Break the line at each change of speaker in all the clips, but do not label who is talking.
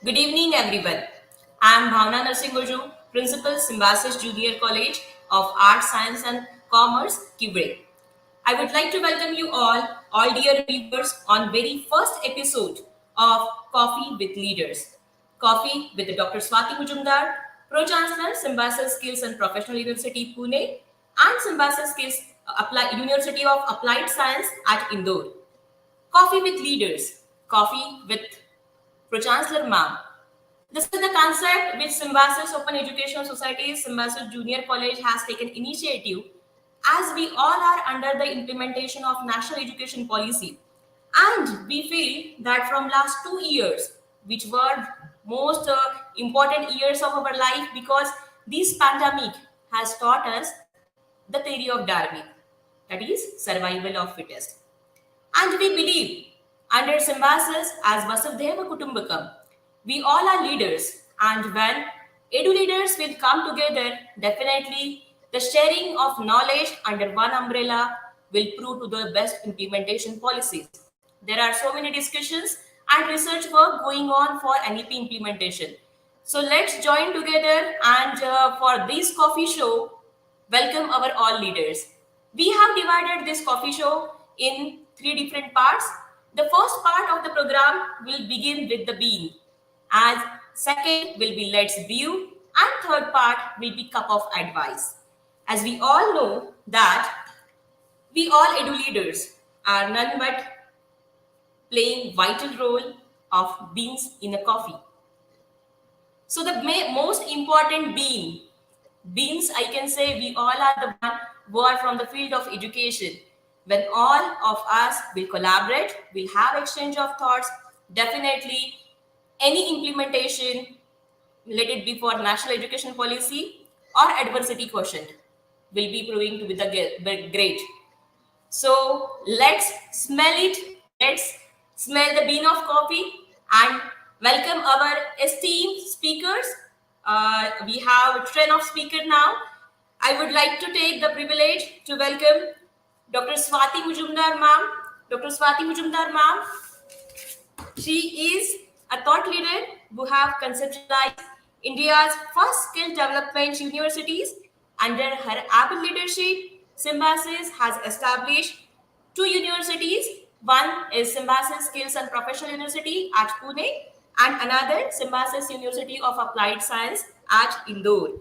Good evening, everyone. I am Bhavna Narsingoju, Principal, Symbiosis Junior College of Arts, Science and Commerce, Kibre. I would like to welcome you all dear viewers, on very first episode of Coffee with Leaders. Coffee with Dr. Swati Mujumdar, Pro Chancellor, Symbiosis Skills and Professional University, Pune, and Symbiosis Skills University of Applied Science at Indore. Coffee with Leaders. Coffee with Pro Chancellor Ma'am. This is the concept which Symbiosis Open Educational Society, Symbiosis Junior College has taken initiative as we all are under the implementation of National Education Policy. And we feel that from last 2 years, which were most important years of our life because this pandemic has taught us the theory of Darwin, that is survival of fittest. And we believe under symbiosis as Vasudhaiva Kutumbakam, we all are leaders. And when edu leaders will come together, definitely the sharing of knowledge under one umbrella will prove to the best implementation policies. There are so many discussions and research work going on for NEP implementation. So let's join together and for this coffee show, welcome our all leaders. We have divided this coffee show in three different parts. The first part of the program will begin with the bean, as second will be let's view, and third part will be cup of advice. As we all know that we all edu leaders are none but playing vital role of beans in a coffee. So the most important beans, I can say we all are the one who are from the field of education. When all of us will collaborate, we'll have exchange of thoughts, definitely any implementation, let it be for national education policy or adversity quotient, will be proving to be the great. So let's smell it. Let's smell the bean of coffee and welcome our esteemed speakers. We have a train of speaker now. I would like to take the privilege to welcome Dr. Swati Mujumdar ma'am. Dr. Swati Mujumdar ma'am, she is a thought leader who have conceptualized India's first skill development universities. Under her able leadership, Symbiosis has established two universities. One is Symbiosis Skills and Professional University at Pune and another Symbiosis University of Applied Science at Indore.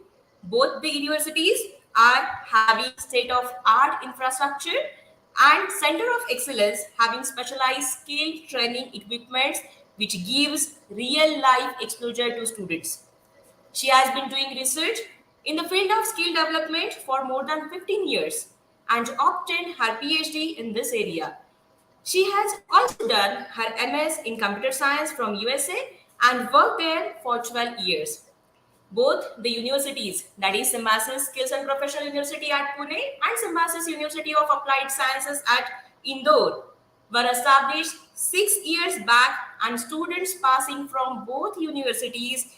Both the universities are having state-of-art infrastructure and center of excellence having specialized skill training equipments which gives real life exposure to students. She has been doing research in the field of skill development for more than 15 years and obtained her PhD in this area. She has also done her MS in computer science from USA and worked there for 12 years. Both the universities, that is Symbiosis Skills and Professional University at Pune and Symbiosis University of Applied Sciences at Indore, were established 6 years back, and students passing from both universities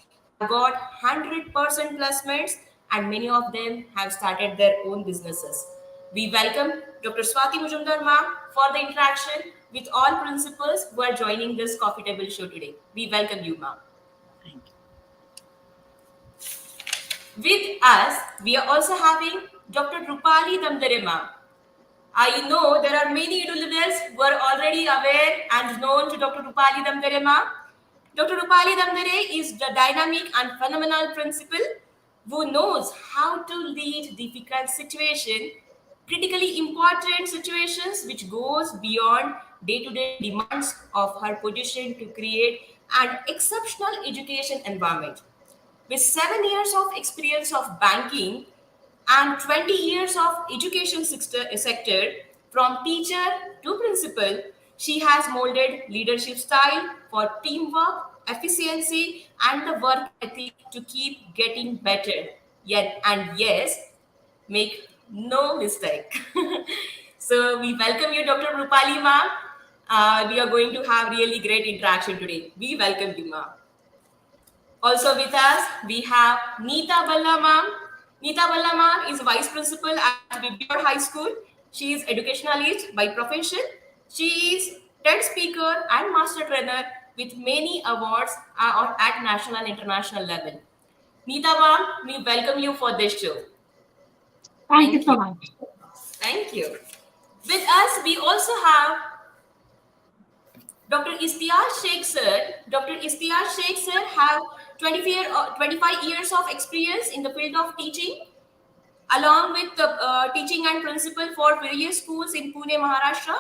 have got 100% placements, and many of them have started their own businesses. We welcome Dr. Swati Mujumdar ma'am for the interaction with all principals who are joining this coffee table show today. We welcome you, ma'am. With us, we are also having Dr. Rupali Damdare ma'am. I know there are many leaders who are already aware and known to Dr. Rupali Damdare ma'am. Dr. Rupali Damdare is the dynamic and phenomenal principal who knows how to lead difficult situations, critically important situations which goes beyond day-to-day demands of her position to create an exceptional education environment. With 7 years of experience of banking and 20 years of education sector, from teacher to principal, she has molded leadership style for teamwork, efficiency, and the work ethic to keep getting better. Yet and yes, make no mistake. So we welcome you, Dr. Rupali ma'am. We are going to have really great interaction today. We welcome you, ma'am. Also with us, we have Neeta Balla ma'am. Neeta Balla ma'am is Vice Principal at Bibiod High School. She is educationalist by profession. She is TED speaker and master trainer with many awards at national and international level. Neeta ma'am, we welcome you for this show.
Thank you
Thank
so
you.
much.
Thank you. With us, we also have Dr. Istiar Sheikh sir. Dr. Istiar Sheikh sir have 25 years of experience in the field of teaching, along with the teaching and principal for various schools in Pune, Maharashtra.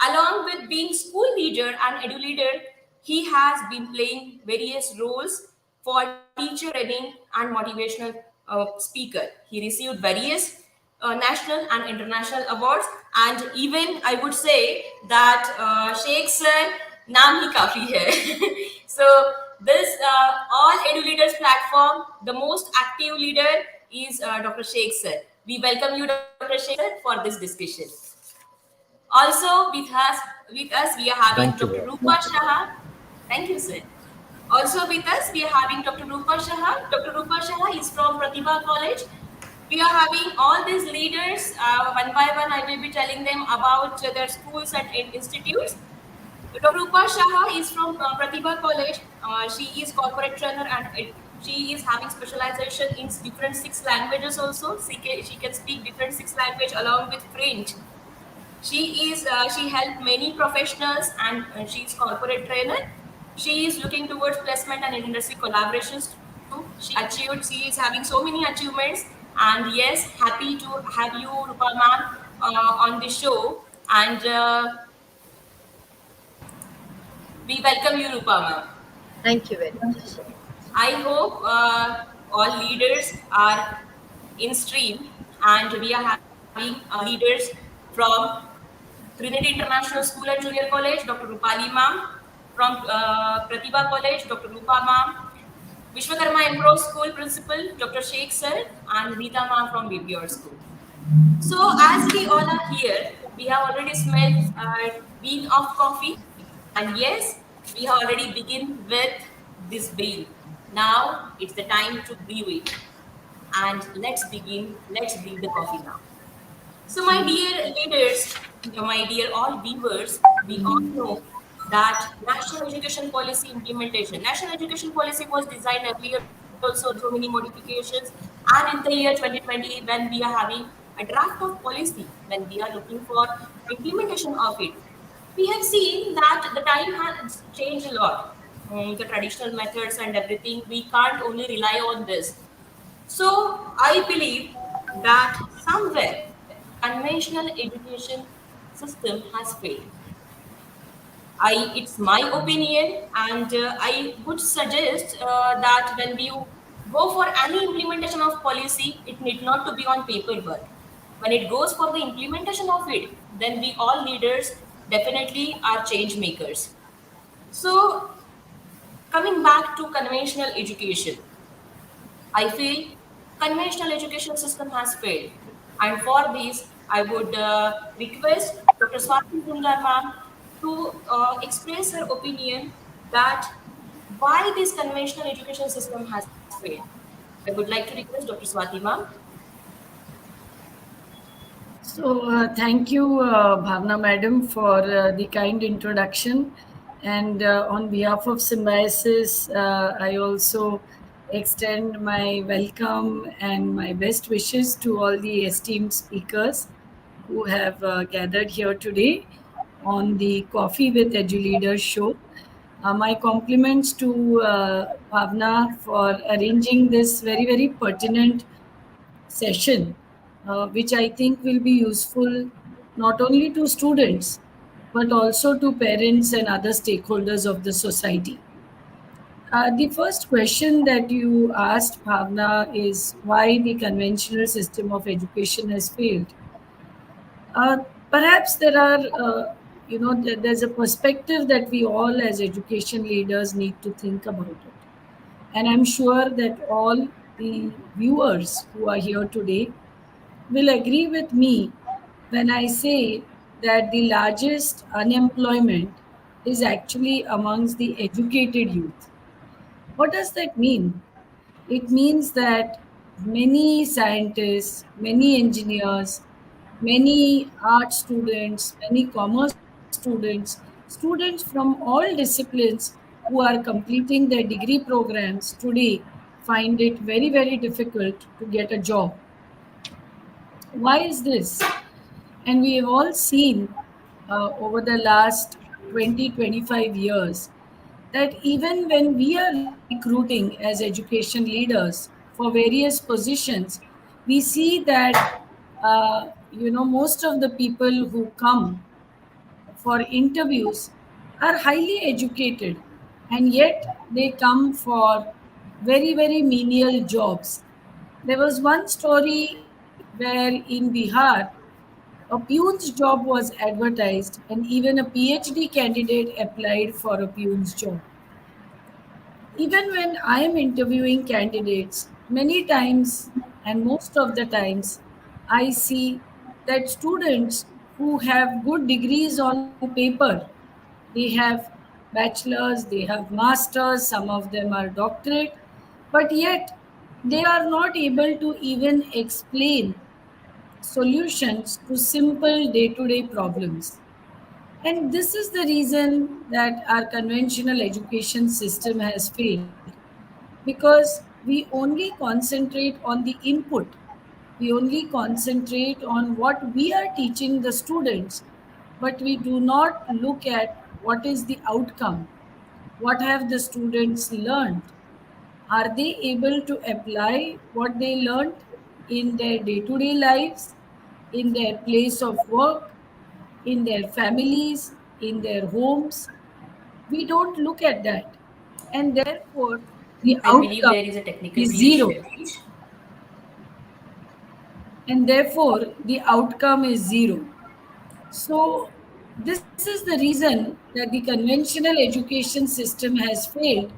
Along with being school leader and edu leader, he has been playing various roles for teacher training and motivational speaker. He received various national and international awards, and even I would say that Sheikh sir naam hi kafi hai. So this all edu leaders platform, the most active leader is Dr. Sheikh sir. We welcome you, Dr. Sheikh sir, for this discussion. Also with us we are having
Thank you
Dr.
very
Rupa
much.
Shah. Thank you, sir. Also with us we are having Dr. Rupa Shah. Dr. Rupa Shah is from Pratibha College. We are having all these leaders one by one. I will be telling them about their schools and institutes. Dr. Rupa Shah is from Pratibha College. She is corporate trainer and she is having specialization in different six languages also. She can speak different six language along with French. She helped many professionals and she is corporate trainer. She is looking towards placement and industry collaborations too. She is having so many achievements. And yes, happy to have you, Rupa ma'am, on the show. And we welcome you, Rupa ma'am.
Thank you very much.
I hope all leaders are in stream, and we are having leaders from Trinity International School and Junior College, Dr. Rupali ma'am, from Pratibha College, Dr. Rupa ma'am, Vishwakarma Impro School Principal, Dr. Sheikh sir, and Rita ma'am from BPR School. So as we all are here, we have already smelled bean of coffee, and yes, we have already begin with this brew. Now it's the time to brew it, and let's begin. Let's brew the coffee now. So, my dear leaders, my dear all viewers, we all know that National Education Policy implementation. National Education Policy was designed earlier also through many modifications, and in the year 2020, when we are having a draft of policy, when we are looking for implementation of it, we have seen that the time has changed a lot. The traditional methods and everything, we can't only rely on this. So I believe that somewhere conventional education system has failed. It's my opinion, and I would suggest that when you go for any implementation of policy, it need not to be on paperwork. When it goes for the implementation of it, then we all leaders definitely are change makers. So coming back to conventional education, I feel conventional education system has failed. And for this, I would request Dr. Swati Gundar ma'am to express her opinion that why this conventional education system has failed. I would like to request Dr. Swati ma'am.
So, thank you, Bhavna Madam, for the kind introduction. And on behalf of Symbiosis, I also extend my welcome and my best wishes to all the esteemed speakers who have gathered here today on the Coffee with EduLeaders show. My compliments to Bhavna for arranging this very, very pertinent session, which I think will be useful not only to students but also to parents and other stakeholders of the society. The first question that you asked, Bhavna, is why the conventional system of education has failed. Uh, Perhaps there are, there's a perspective that we all as education leaders need to think about it. And I'm sure that all the viewers who are here today will agree with me when I say that the largest unemployment is actually amongst the educated youth. What does that mean? It means that many scientists, many engineers, many art students, many commerce students, students from all disciplines who are completing their degree programs today find it very, very difficult to get a job. Why is this? And we have all seen over the last 20, 25 years that even when we are recruiting as education leaders for various positions, we see that most of the people who come for interviews are highly educated, and yet they come for very, very menial jobs. There was one story where in Bihar, a peon's job was advertised, and even a PhD candidate applied for a peon's job. Even when I am interviewing candidates, many times and most of the times, I see that students who have good degrees on paper, they have bachelor's, they have masters, some of them are doctorate, but yet they are not able to even explain solutions to simple day to day problems. And this is the reason that our conventional education system has failed, because we only concentrate on the input, we only concentrate on what we are teaching the students, but we do not look at what is the outcome. What have the students learned? Are they able to apply what they learned in their day to day lives, in their place of work, in their families, in their homes? We don't look at that. And therefore, the
I believe
outcome
there is a technical
is
glitch
zero.
there.
And therefore, the outcome is zero. So, this is the reason that the conventional education system has failed,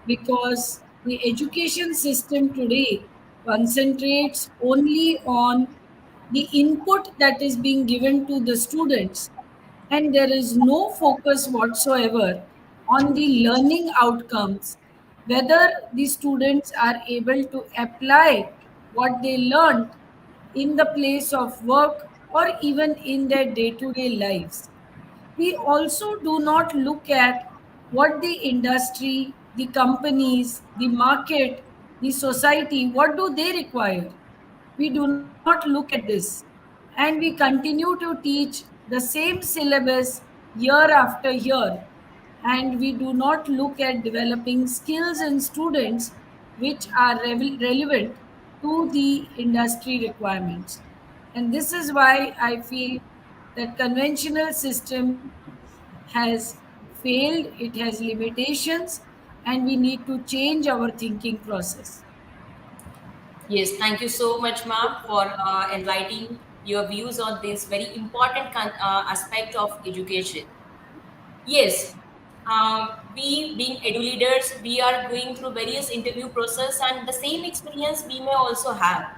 because the education system today concentrates only on the input that is being given to the students, and there is no focus whatsoever on the learning outcomes, whether the students are able to apply what they learned in the place of work or even in their day to day lives. We also do not look at what the industry, the companies, the market, the society, what do they require. We do not look at this, and we continue to teach the same syllabus year after year, and we do not look at developing skills in students which are relevant to the industry requirements. And this is why I feel that conventional system has failed, it has limitations, and we need to change our thinking process.
Yes, thank you so much, ma'am, for enlightening your views on this very important aspect of education. Yes, we being edu leaders, we are going through various interview process, and the same experience we may also have.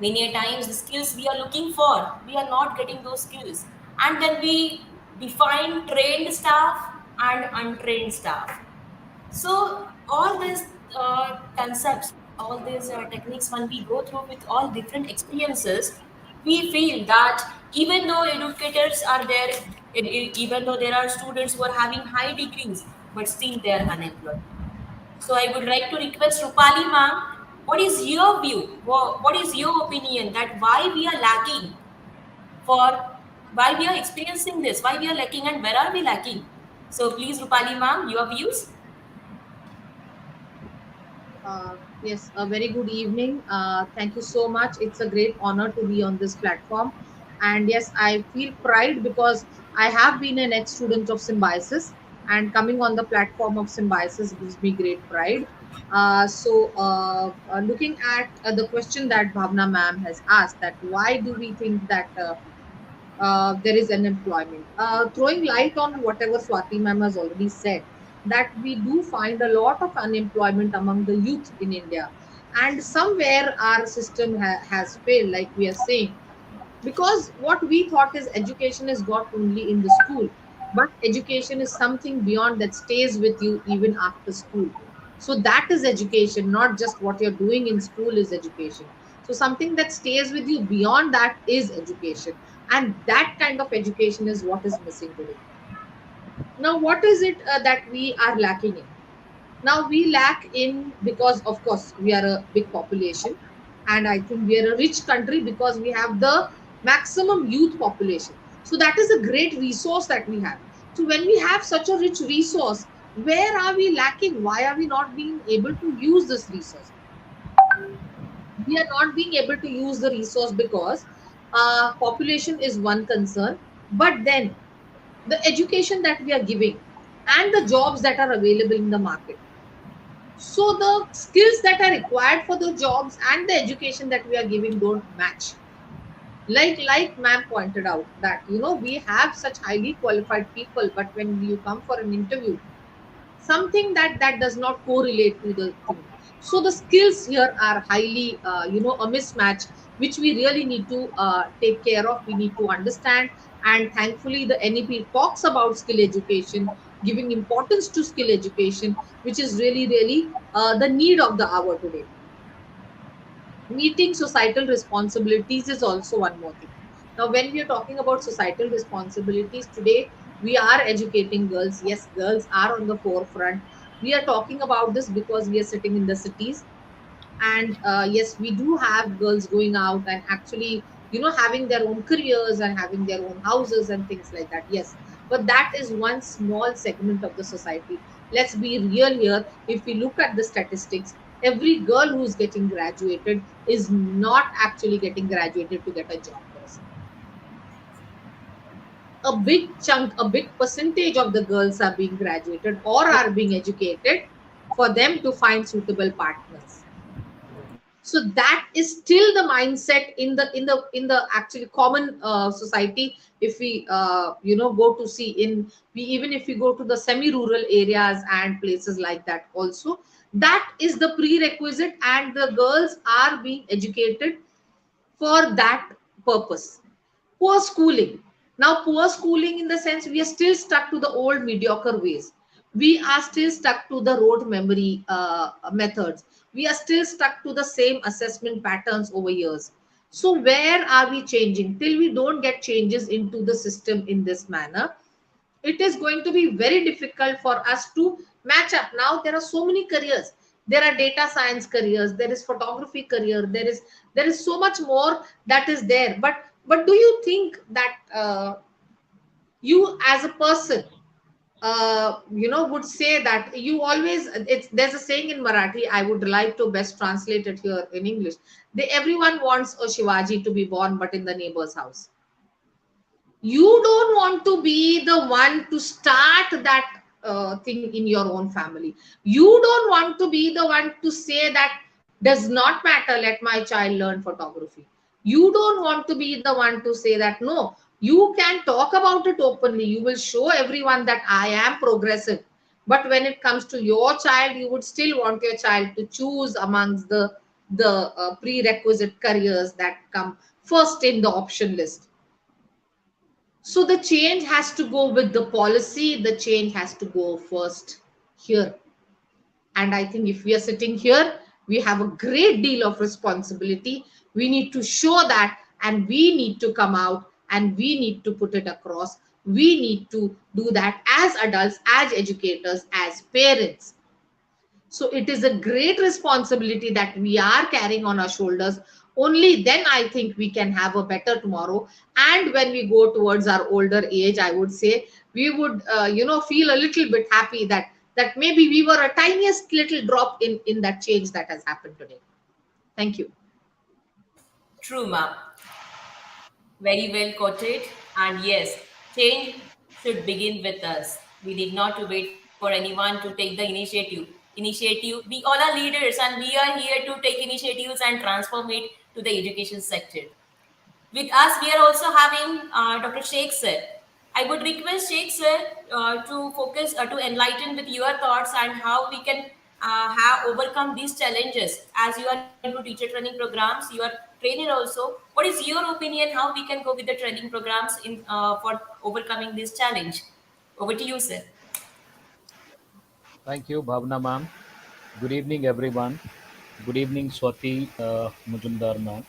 Many a times, the skills we are looking for, we are not getting those skills, and then we define trained staff and untrained staff. So all these concepts, all these techniques, when we go through with all different experiences, we feel that even though educators are there, even though there are students who are having high degrees, but still they are unemployed. So I would like to request Rupali ma'am, what is your view? What is your opinion that why we are lacking for, why we are experiencing this, why we are lacking, and where are we lacking? So please, Rupali ma'am, your views.
Yes, a very good evening. Thank you so much. It's a great honor to be on this platform. And yes, I feel pride because I have been an ex student of Symbiosis, and coming on the platform of Symbiosis gives me great pride. Looking at the question that Bhavna ma'am has asked, that why do we think that there is unemployment. Throwing light on whatever Swati ma'am has already said, that we do find a lot of unemployment among the youth in India. And somewhere our system has failed, like we are saying, because what we thought is education is got only in the school, but education is something beyond that stays with you even after school. So that is education, not just what you're doing in school is education. So something that stays with you beyond that is education, and that kind of education is what is missing today. Now, what is it that we are lacking in? Now, we lack in, because of course we are a big population, and I think we are a rich country because we have the maximum youth population. So that is a great resource that we have. So when we have such a rich resource, where are we lacking? Why are we not being able to use this resource? We are not being able to use the resource because population is one concern, but then the education that we are giving and the jobs that are available in the market, so the skills that are required for the jobs and the education that we are giving don't match. Like ma'am pointed out that, we have such highly qualified people, but when you come for an interview, something that does not correlate to the thing. So the skills here are highly, a mismatch, which we really need to take care of. We need to understand, and thankfully the NEP talks about skill education, giving importance to skill education, which is really really the need of the hour today. Meeting societal responsibilities is also one more thing. Now, when we are talking about societal responsibilities today, we are educating girls. Yes, girls are on the forefront. We are talking about this because we are sitting in the cities, and yes, we do have girls going out and actually, having their own careers and having their own houses and things like that. Yes, but that is one small segment of the society. Let's be real here. If we look at the statistics, every girl who's getting graduated is not actually getting graduated to get a job first. A big chunk, a big percentage of the girls are being graduated or are being educated for them to find suitable partners. So that is still the mindset in the actually common society. If we go to see in, we even if we go to the semi rural areas and places like that also, that is the prerequisite, and the girls are being educated for that purpose. Poor schooling. Now, poor schooling in the sense we are still stuck to the old mediocre ways. We are still stuck to the rote memory methods. We are still stuck to the same assessment patterns over years. So, where are we changing? Till we don't get changes into the system in this manner, it is going to be very difficult for us to match up. Now there are so many careers. There are data science careers, there is photography career, there is so much more that is there. But do you think that you as a person would say that you always, there's a saying in Marathi, I would like to best translate it here in English. Everyone wants a Shivaji to be born, but in the neighbor's house. You don't want to be the one to start that thing in your own family. You don't want to be the one to say that does not matter, let my child learn photography. You don't want to be the one to say that no, you can talk about it openly, you will show everyone that I am progressive. But when it comes to your child, you would still want your child to choose amongst the prerequisite careers that come first in the option list. So the change has to go with the policy, the change has to go first here. And I think if we are sitting here, we have a great deal of responsibility. We need to show that, and we need to come out and we need to put it across. We need to do that as adults, as educators, as parents. So it is a great responsibility that we are carrying on our shoulders. Only then I think we can have a better tomorrow. And when we go towards our older age, I would say we would, feel a little bit happy that maybe we were a tiniest little drop in that change that has happened today. Thank you.
True, ma'am. Very well quoted. And yes, change should begin with us. We need not to wait for anyone to take the initiative. We all are leaders, and we are here to take initiatives and transform it to the education sector. With us, we are also having Dr. Sheikh sir. I would request Sheikh sir to focus, to enlighten with your thoughts and how we can have overcome these challenges. As you are into teacher training programs, you are trainer also. What is your opinion? How we can go with the training programs in for overcoming this challenge? Over to you, sir.
Thank you, Bhavna ma'am. Good evening, everyone. Good evening, Swati Mujumdar ma'am.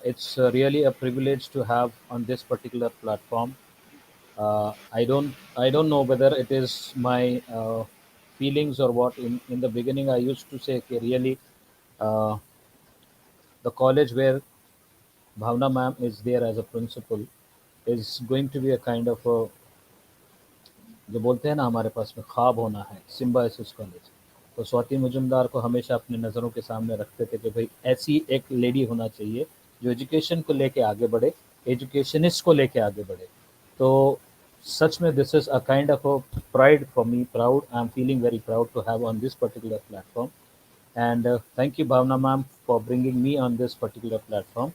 It's really a privilege to have on this particular platform. I don't know whether it is my feelings or what. In the beginning, I used to say, okay, really, uh, the college where Bhavna ma'am is there as a principal is going to be a kind of a, जो बोलते हैं ना हमारे पास में ख्वाब होना है, symbiosis college. तो स्वाति मुजुमदार को हमेशा अपने नज़रों के सामने रखते थे कि भाई ऐसी एक लेडी होना चाहिए जो एजुकेशन को लेके आगे बढ़े, एजुकेशनिस्ट को लेके आगे बढ़े। तो सच में this is a kind of a pride for me, proud, I am feeling very proud to have on this particular platform. And thank you, Bhavna ma'am, for bringing me on this particular platform.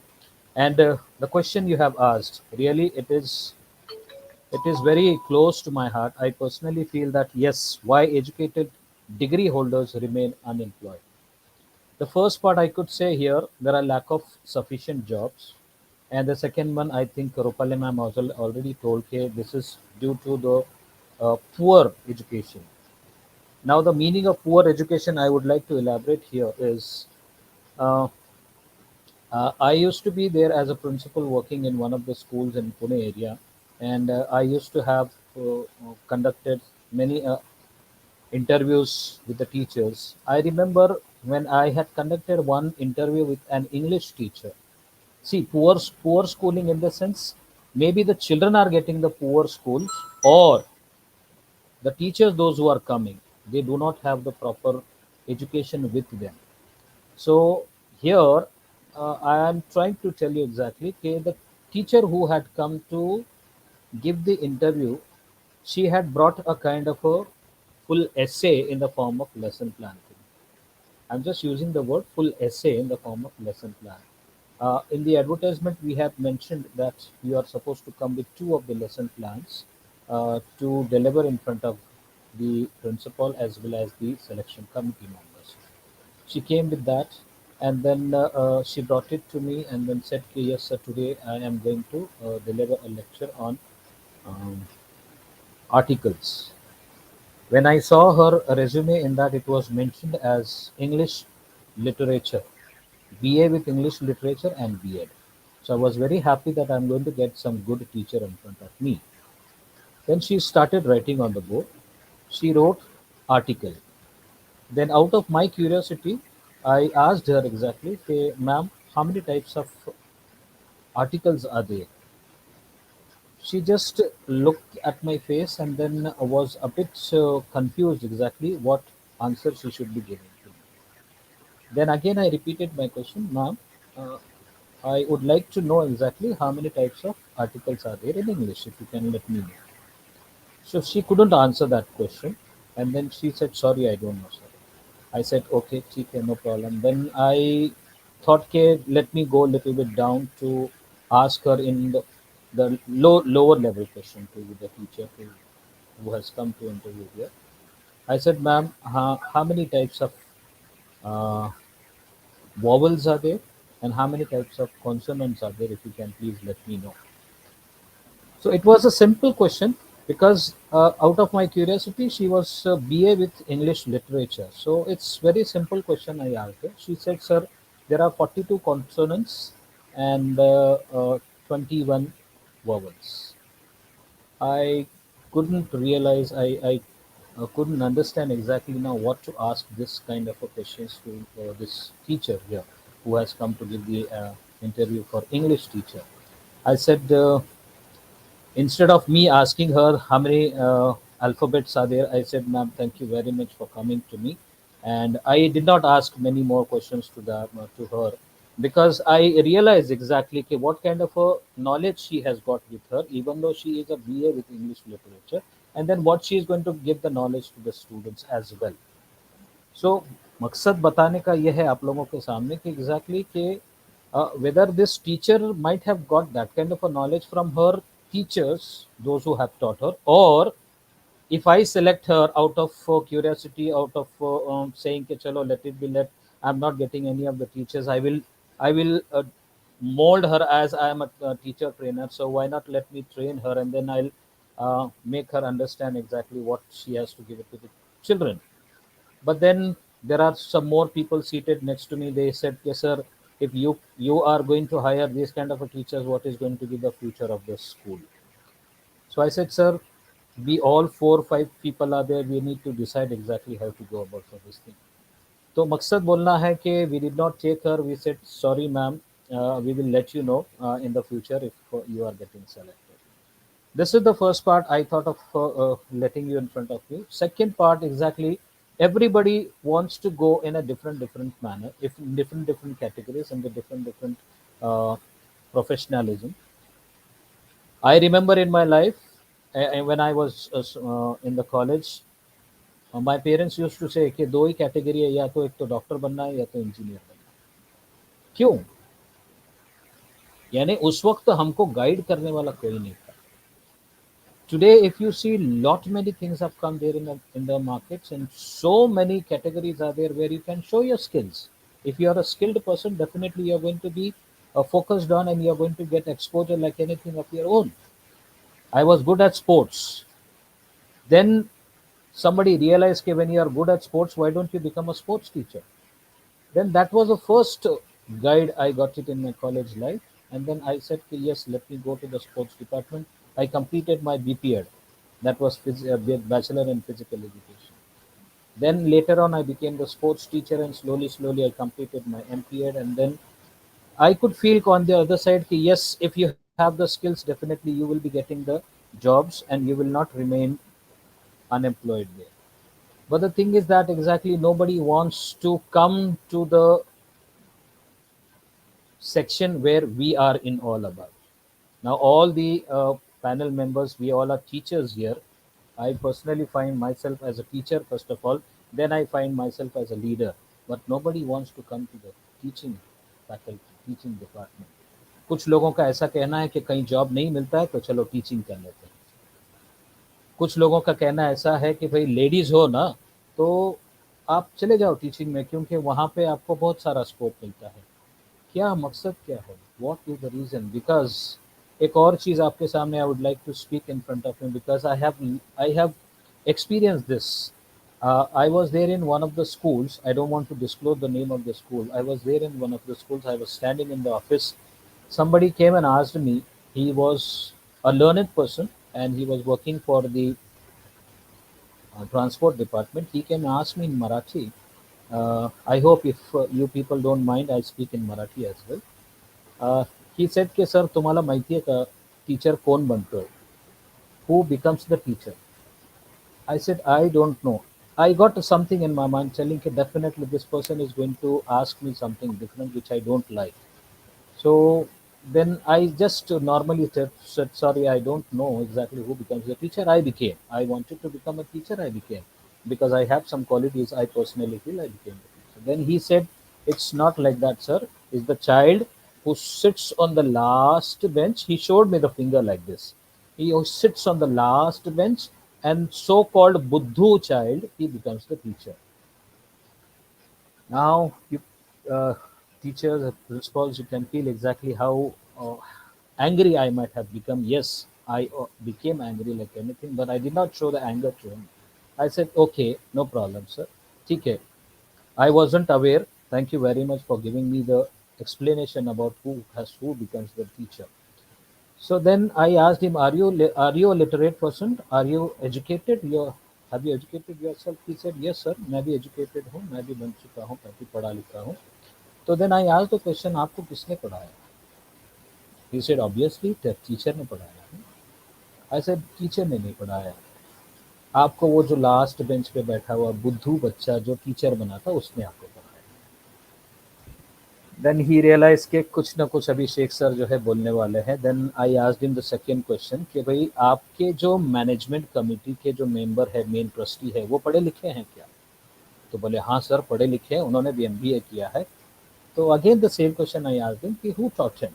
And the question you have asked, really, it is very close to my heart. I personally feel that yes, why educated degree holders remain unemployed. The first part I could say here, there are lack of sufficient jobs. And the second one, I think Rupali ma'am also already told, okay, this is due to the poor education. Now, the meaning of poor education, I would like to elaborate here is uh, I used to be there as a principal working in one of the schools in Pune area, and I used to have conducted many interviews with the teachers. I remember when I had conducted one interview with an English teacher. See, poor schooling in the sense maybe the children are getting the poor schools, or the teachers, those who are coming, they do not have the proper education with them. So here, I am trying to tell you exactly. Okay, the teacher who had come to give the interview, she had brought a kind of a full essay in the form of lesson plan. I'm just using the word full essay in the form of lesson plan. In the advertisement, we have mentioned that you are supposed to come with two of the lesson plans to deliver in front of the principal as well as the selection committee members. She came with that, and then she brought it to me and then said, "Okay, yes, sir, today I am going to deliver a lecture on um, articles." When I saw her resume, in that it was mentioned as English literature, BA with English literature and B.Ed. So I was very happy that I'm going to get some good teacher in front of me. Then she started writing on the board. She wrote article. Then out of my curiosity, I asked her exactly, say, ma'am, how many types of articles are there? She just looked at my face and then was a bit confused exactly what answer she should be giving to me. Then again I repeated my question, ma'am, uh, I would like to know exactly how many types of articles are there in English, if you can let me know. So she couldn't answer that question, and then she said, sorry, I don't know, sir. I said, okay, okay, no problem. Then I thought, okay, let me go a little bit down to ask her in the lower level question to the teacher who has come to interview here. I said, ma'am, how many types of uh, vowels are there and how many types of consonants are there, if you can please let me know. So it was a simple question because out of my curiosity, she was BA with English literature. So it's very simple question I asked her. She said, "Sir, there are 42 consonants and 21 vowels." I couldn't realize, I couldn't understand exactly now what to ask this kind of a questions to this teacher here who has come to give the interview for English teacher. I said, instead of me asking her how many alphabets are there, I said, "Ma'am, thank you very much for coming to me." And I did not ask many more questions to her because I realized exactly okay, what kind of a knowledge she has got with her, even though she is a BA with English literature, and then what she is going to give the knowledge to the students as well. सो मकसद बताने का यह है आप लोगों के सामने कि एग्जैक्टली कि whether this teacher might have got that kind of a knowledge from her teachers, those who have taught her, or if I select her out of curiosity, out of saying कि चलो let it be, let I'm not getting any of the teachers, I will mold her as I am a teacher trainer. So why not let me train her and then I'll make her understand exactly what she has to give it to the children. But then there are some more people seated next to me. They said, yes, sir, if you are going to hire these kind of a teachers, what is going to be the future of this school? So I said, sir, we all 4 5 people are there. We need to decide exactly how to go about for this thing. तो मकसद बोलना है कि we did not take her. We said, sorry, ma'am, we will let you know in the future if you are getting selected. This is the first part I thought of letting you in front of you. Second part, exactly, everybody wants to go in a different manner, if in different categories and the different uh, professionalism. I remember in my life, when I was in the college, my parents used to say कि दो ही category है, या तो एक तो doctor बनना है या तो इंजीनियर बनना है. क्यों? यानी उस वक्त हमको गाइड करने वाला कोई नहीं था. Today, if you see, lot many things have come there in the markets, and so many categories are there where you can show your skills. If you are a skilled person, definitely you are going to be focused on, and you are going to get exposure like anything of your own. I was good at sports. Then somebody realized that when you are good at sports, why don't you become a sports teacher? Then that was the first guide I got it in my college life. And then I said, "Okay, yes, let me go to the sports department." I completed my BPEd. That was Bachelor in Physical Education. Then later on, I became the sports teacher, and slowly, I completed my MPEd. And then I could feel on the other side, कि yes, if you have the skills, definitely you will be getting the jobs and you will not remain unemployed there. But the thing is that exactly nobody wants to come to the section where we are in all about. Now, all the panel members, we all are teachers here. I personally find myself as a teacher, first of all, then I find myself as a leader. But nobody wants to come to the teaching faculty, teaching department. कुछ लोगों का ऐसा कहना है कि कहीं job नहीं मिलता है तो चलो टीचिंग कर लेते हैं. कुछ लोगों का कहना ऐसा है कि भाई लेडीज़ हो ना, तो आप चले जाओ टीचिंग में, क्योंकि वहाँ पे आपको बहुत सारा स्कोप मिलता है. क्या मकसद क्या है? What is the reason? Because एक और चीज़ आपके सामने I would like to speak in front of you, because I have experienced this. I was there in one of the schools. I don't want to disclose the name of the school. I was there in one of the schools. I was standing in the office. Somebody came and asked me. He was a learned person and he was working for the transport department. He came and asked me in Marathi. I hope if you people don't mind, I speak in Marathi as well. He said कि sir तुम्हाला माहिती आहे का teacher कोण बनतोय? Who becomes the teacher? I said I don't know. I got something in my mind telling that definitely this person is going to ask me something different which I don't like. So then I just normally said, sorry, I don't know exactly who becomes the teacher. I became. I wanted to become a teacher. I became. Because I have some qualities I personally feel I became the teacher. Then he said, it's not like that, sir. It's the child who sits on the last bench. He showed me the finger like this. He who sits on the last bench and so-called Buddhu child, he becomes the teacher. Now, you teachers, principals, you can feel exactly how angry I might have become. Yes, I became angry like anything, but I did not show the anger to him. I said, okay, no problem, sir. Okay. I wasn't aware. Thank you very much for giving me the explanation about who becomes the teacher. So then I asked him, are you a literate person? Are you educated? Have you educated yourself? He said, yes, sir. मैं भी educated हूँ, मैं भी बन चुका हूँ, काफी पढ़ा लिखा हूँ. तो then I asked the question, आपको किसने पढ़ाया? He said, obviously the teacher ने पढ़ाया है. I said, teacher ने नहीं पढ़ाया. आपको वो जो लास्ट बेंच पे बैठा हुआ बुद्धू बच्चा जो टीचर बना था उसने आपको पढ़ाया. Then he realized कि कुछ ना कुछ अभी शेख सर जो है बोलने वाले हैं. Then I asked him the second question कि भाई आपके जो मैनेजमेंट कमेटी के जो मेंबर है, मेन ट्रस्टी है, वो पढ़े लिखे हैं क्या? तो बोले हाँ सर पढ़े लिखे हैं, उन्होंने भी MBA किया है. तो again the same question I asked him कि who taught him?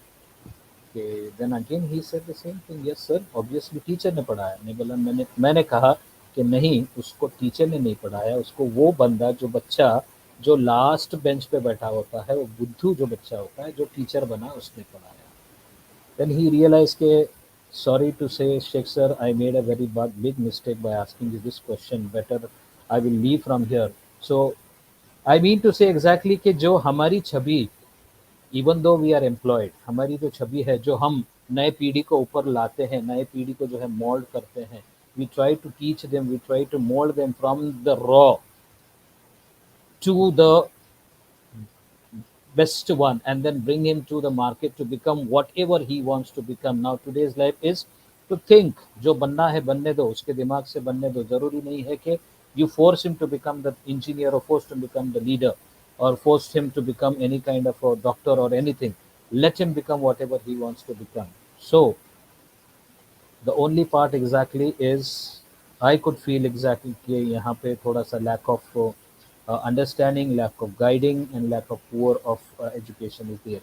Then again he said the same thing, yes sir obviously teacher ने पढ़ाया. नहीं बोला, मैंने कहा कि नहीं, उसको टीचर ने नहीं पढ़ाया, उसको वो बंदा जो बच्चा जो लास्ट बेंच पे बैठा होता है, वो बुद्धू जो बच्चा होता है जो टीचर बना, उसने पढ़ाया. देन ही रियलाइज के sorry to say Sheikh sir, I made a very big mistake by asking you this question, better I will leave from here. So I mean to say exactly कि जो हमारी छवि, even though we are employed, हमारी जो छवि है, जो हम नए पीढ़ी को ऊपर लाते हैं, नए पीढ़ी को जो है मोल्ड करते हैं, we try to teach them, we try to mould them from the raw to the best one, and then bring him to the market to become whatever he wants to become. Now today's life is to think, जो बनना है बनने दो, उसके दिमाग से बनने दो. जरूरी नहीं है कि you force him to become the engineer or force him to become the leader or force him to become any kind of a doctor or anything. Let him become whatever he wants to become. So the only part exactly is I could feel exactly कि यहाँ पे थोड़ा सा lack of understanding, lack of guiding, and lack of poor of education is there.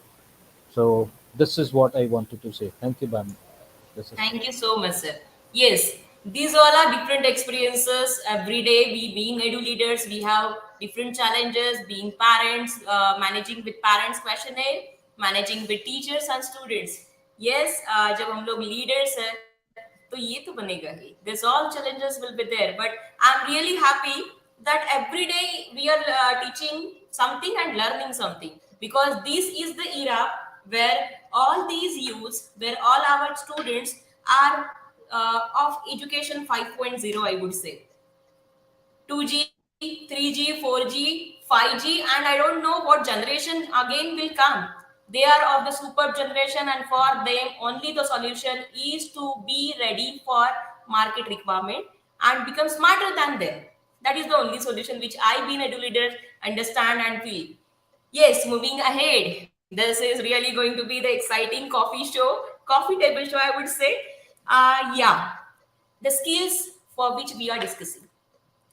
So this is what I wanted to say. Thank you, Bam. This is
Thank you so much, sir. Yes, these all are different experiences. Every day, we being edu leaders, we have different challenges. Being parents, managing with parents questionnaire, managing with teachers and students. Yes, जब हम लोग leaders हैं, तो ये तो बनेगा ही. This all challenges will be there. But I'm really happy that every day we are teaching something and learning something, because this is the era where all these youths, where all our students are of education 5.0, I would say. 2G, 3G, 4G, 5G, and I don't know what generation again will come. They are of the superb generation, and for them, only the solution is to be ready for market requirement and become smarter than them. That is the only solution which I, being a edu leader, understand and feel. Yes, moving ahead. This is really going to be the exciting coffee show, coffee table show, I would say. Yeah, the skills for which we are discussing,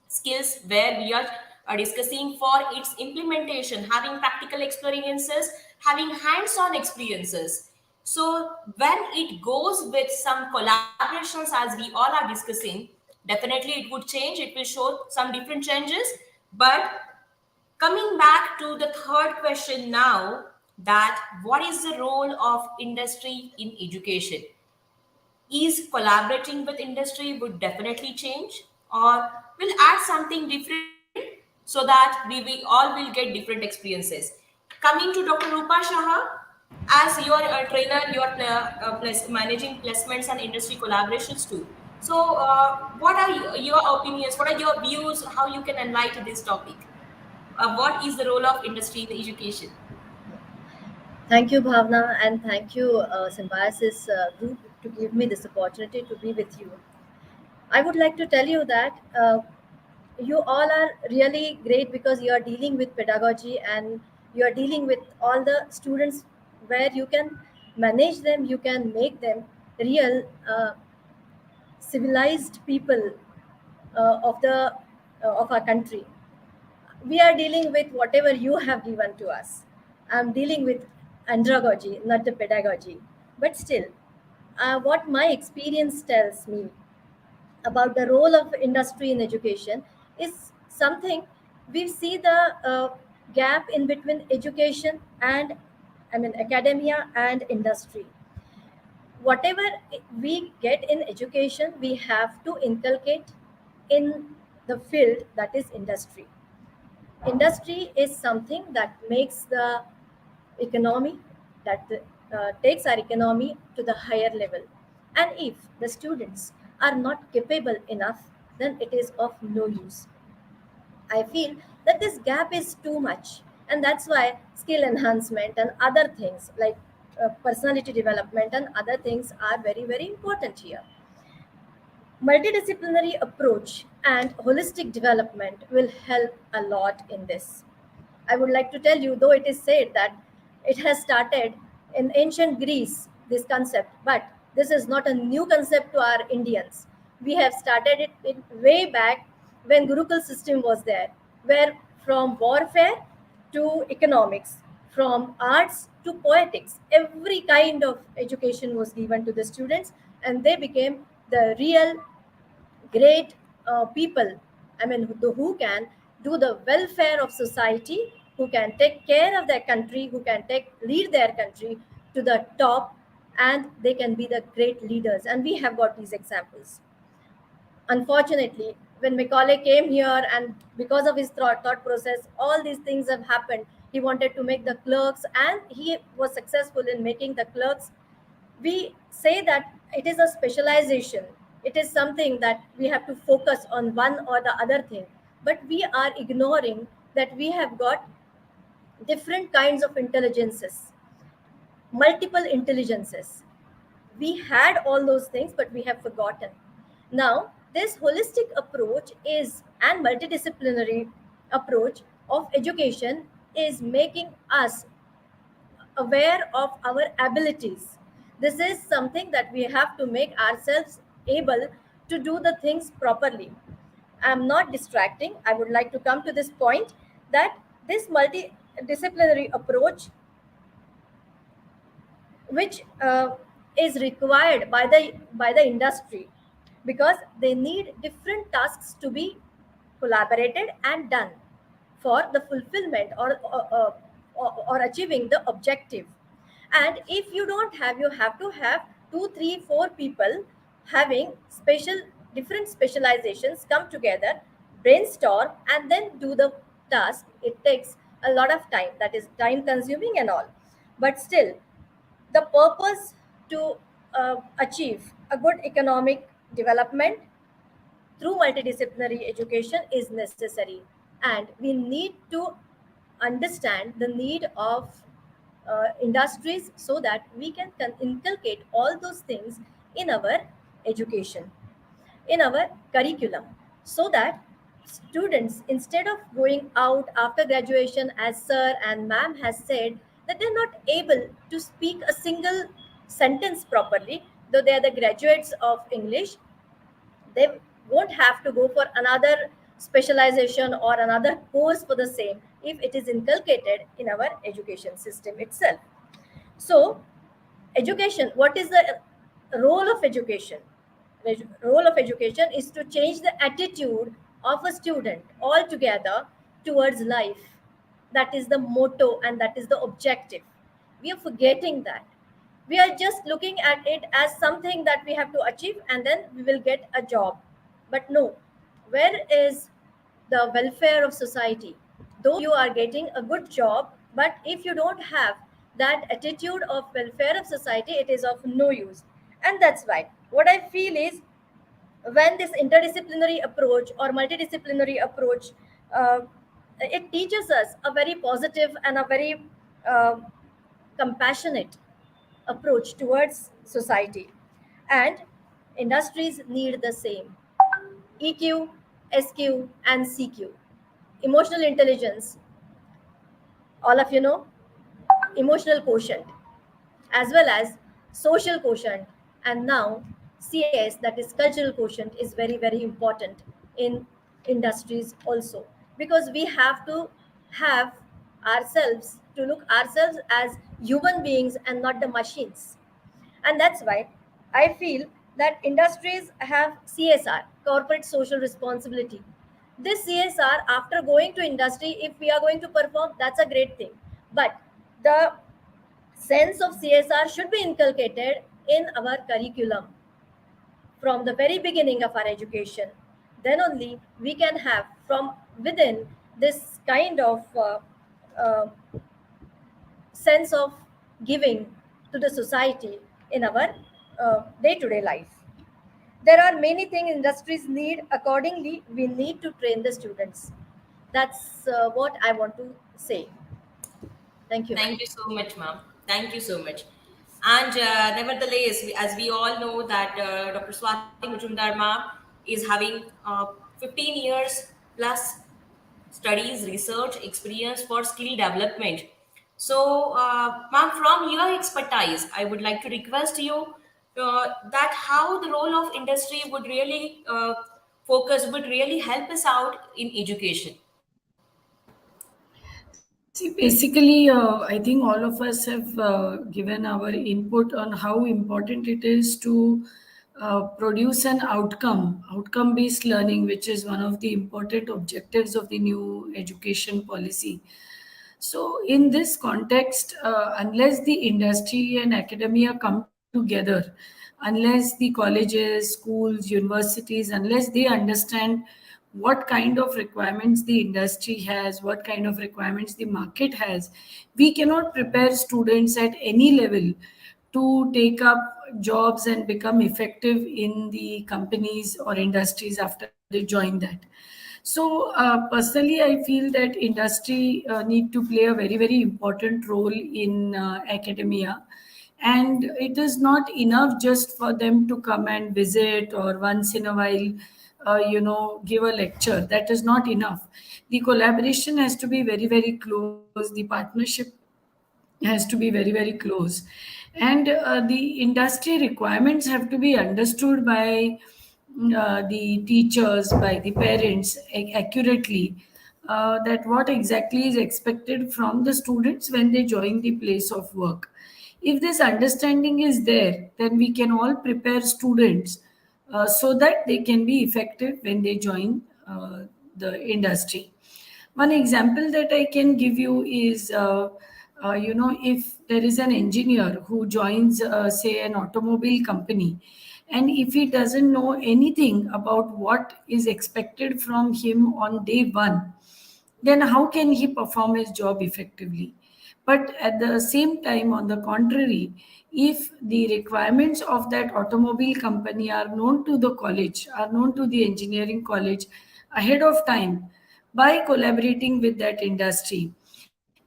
skills where we are discussing for its implementation, having practical experiences, having hands-on experiences. So when it goes with some collaborations, as we all are discussing, definitely it would change, it will show some different changes. But coming back to the third question now, that what is the role of industry in education? Is collaborating with industry would definitely change, or will add something different so that we all will get different experiences. Coming to Dr. Rupa Shah, as your trainer, your managing placements and industry collaborations too. So, what are your opinions? What are your views? How you can enlighten this topic? What is the role of industry in education?
Thank you, Bhavna, and thank you, Symbiosis Group, to give me this opportunity to be with you. I would like to tell you that you all are really great because you are dealing with pedagogy and you are dealing with all the students where you can manage them, you can make them real civilized people of our country. We are dealing with whatever you have given to us. I'm dealing with andragogy, not the pedagogy. But still, what my experience tells me about the role of industry in education is something we see the gap in between education and academia and industry. Whatever we get in education, we have to inculcate in the field that is industry. Industry is something that makes the economy, that takes our economy to the higher level. And if the students are not capable enough, then it is of no use. I feel that this gap is too much, and that's why skill enhancement and other things like personality development and other things are very, very important here. Multidisciplinary approach and holistic development will help a lot in this. I would like to tell you, though it is said that it has started in ancient Greece, this concept, but this is not a new concept to our Indians. We have started it way back when Gurukul system was there, where from warfare to economics, from arts to poetics, every kind of education was given to the students, and they became the real great people. Who can do the welfare of society, who can take care of their country, who can take lead their country to the top, and they can be the great leaders. And we have got these examples. Unfortunately, when Macaulay came here, and because of his thought process, all these things have happened. He wanted to make the clerks, and he was successful in making the clerks We say that it is a specialization, it is something that we have to focus on one or the other thing, but we are ignoring that we have got different kinds of intelligences, multiple intelligences. We had all those things, but we have forgotten. Now this holistic approach is and multidisciplinary approach of education is making us aware of our abilities. This is something that we have to make ourselves able to do the things properly. I'm not distracting. I would like to come to this point that this multidisciplinary approach, which is required by the industry, because they need different tasks to be collaborated and done for the fulfillment or achieving the objective. And if you don't have, you have to have two, three, four people having special different specializations come together, brainstorm, and then do the task. It takes a lot of time, that is time consuming and all, but still the purpose to achieve a good economic development through multidisciplinary education is necessary, and we need to understand the need of industries so that we can inculcate all those things in our education, in our curriculum, so that students, instead of going out after graduation, as sir and ma'am has said, that they're not able to speak a single sentence properly, though they are the graduates of English, they won't have to go for another specialization or another course for the same if it is inculcated in our education system itself. So education, what is the role of education? The role of education is to change the attitude of a student altogether towards life. That is the motto and that is the objective. We are forgetting that. We are just looking at it as something that we have to achieve and then we will get a job. But no, where is the welfare of society? Though you are getting a good job, but if you don't have that attitude of welfare of society, it is of no use. And that's why what I feel is, when this interdisciplinary approach or multidisciplinary approach, uh, it teaches us a very positive and a very uh, compassionate approach towards society, and industries need the same. EQ, SQ, and CQ, emotional intelligence, all of you know, emotional quotient, as well as social quotient, and now CS, that is cultural quotient, is very, very important in industries also, because we have to have ourselves to look ourselves as human beings and not the machines. And that's why I feel that industries have CSR, corporate social responsibility. This CSR, after going to industry, if we are going to perform, that's a great thing, but the sense of CSR should be inculcated in our curriculum from the very beginning of our education. Then only we can have from within this kind of uh, sense of giving to the society in our day to day life. There are many things industries need. Accordingly, we need to train the students. That's what I want to say. Thank you, ma'am.
Thank you so much, ma'am. Thank you so much. And nevertheless, as we all know that Dr. Swati Majumdar ma'am is having 15 years plus studies, research, experience for skill development. So, ma'am, from your expertise, I would like to request you that how the role of industry would really would really help us out in education.
See, basically, I think all of us have given our input on how important it is to produce an outcome based learning, which is one of the important objectives of the new education policy. So, in this context, unless the industry and academia come together, unless the colleges, schools, universities, unless they understand what kind of requirements the industry has, what kind of requirements the market has, we cannot prepare students at any level to take up jobs and become effective in the companies or industries after they join that. So personally, I feel that industry need to play a very important role in academia, and it is not enough just for them to come and visit or once in a while give a lecture. That is not enough. The collaboration has to be very close, the partnership has to be very close, and the industry requirements have to be understood by the teachers, by the parents accurately, that what exactly is expected from the students when they join the place of work. If this understanding is there, then we can all prepare students so that they can be effective when they join the industry. One example that I can give you is, if there is an engineer who joins, say, an automobile company, and if he doesn't know anything about what is expected from him on day one, then how can he perform his job effectively? But at the same time, on the contrary, if the requirements of that automobile company are known to the college, are known to the engineering college ahead of time by collaborating with that industry,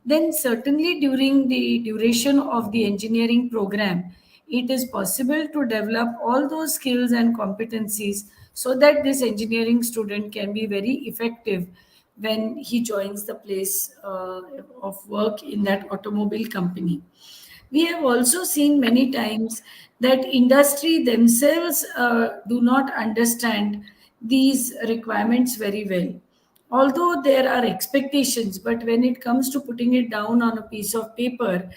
then certainly during the duration of the engineering program, it is possible to develop all those skills and competencies so that this engineering student can be very effective when he joins the place of work in that automobile company. We have also seen many times that industry themselves do not understand these requirements very well. Although there are expectations, but when it comes to putting it down on a piece of paper,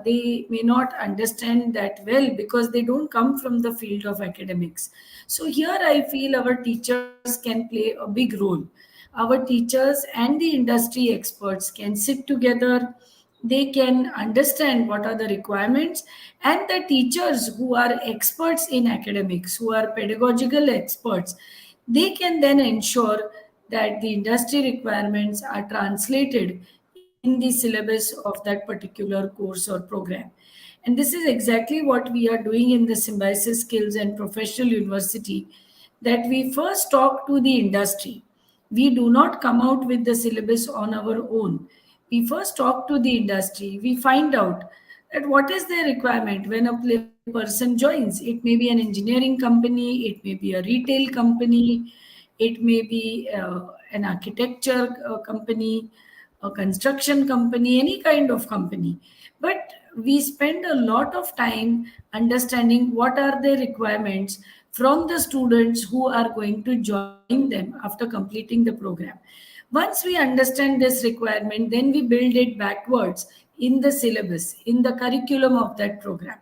they may not understand that well because they don't come from the field of academics. So here I feel our teachers can play a big role. Our teachers and the industry experts can sit together, they can understand what are the requirements, and the teachers who are experts in academics, who are pedagogical experts, they can then ensure that the industry requirements are translated in the syllabus of that particular course or program. And this is exactly what we are doing in the Symbiosis Skills and Professional University, that we first talk to the industry. We do not come out with the syllabus on our own. We first talk to the industry. We find out that what is their requirement when a person joins. It may be an engineering company, it may be a retail company, it may be an architecture company, a construction company, any kind of company. But we spend a lot of time understanding what are the requirements from the students who are going to join them after completing the program. Once we understand this requirement, then we build it backwards in the syllabus, in the curriculum of that program.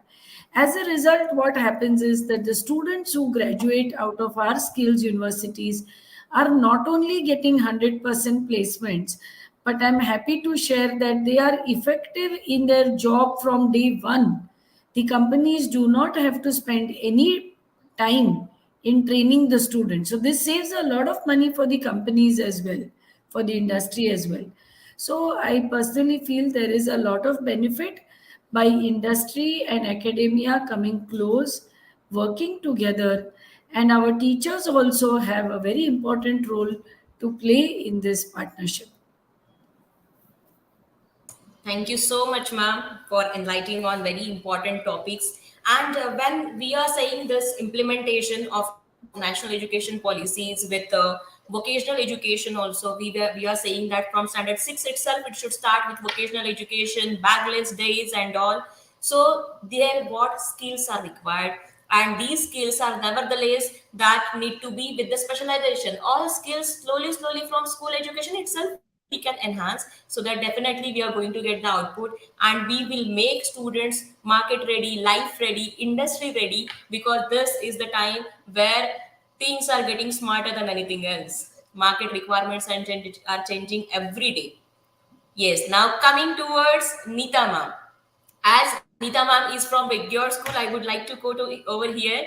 As a result, what happens is that the students who graduate out of our skills universities are not only getting 100% placements, but I'm happy to share that they are effective in their job from day one. The companies do not have to spend any time in training the students. So this saves a lot of money for the companies as well, for the industry as well. So I personally feel there is a lot of benefit by industry and academia coming close, working together, and our teachers also have a very important role to play in this partnership.
Thank you so much, ma'am, for enlightening on very important topics. And when we are saying this implementation of national education policies with vocational education, also we are saying that from standard six itself, it should start with vocational education, bagless days, and all. So there, what skills are required, and these skills are nevertheless that need to be with the specialization. All skills slowly from school education itself we can enhance, so that definitely we are going to get the output, and we will make students market ready, life ready, industry ready, because this is the time where things are getting smarter than anything else. Market requirements are changing every day. Yes, now coming towards Nita ma'am. As Nita ma'am is from Vigor School, I would like to go to over here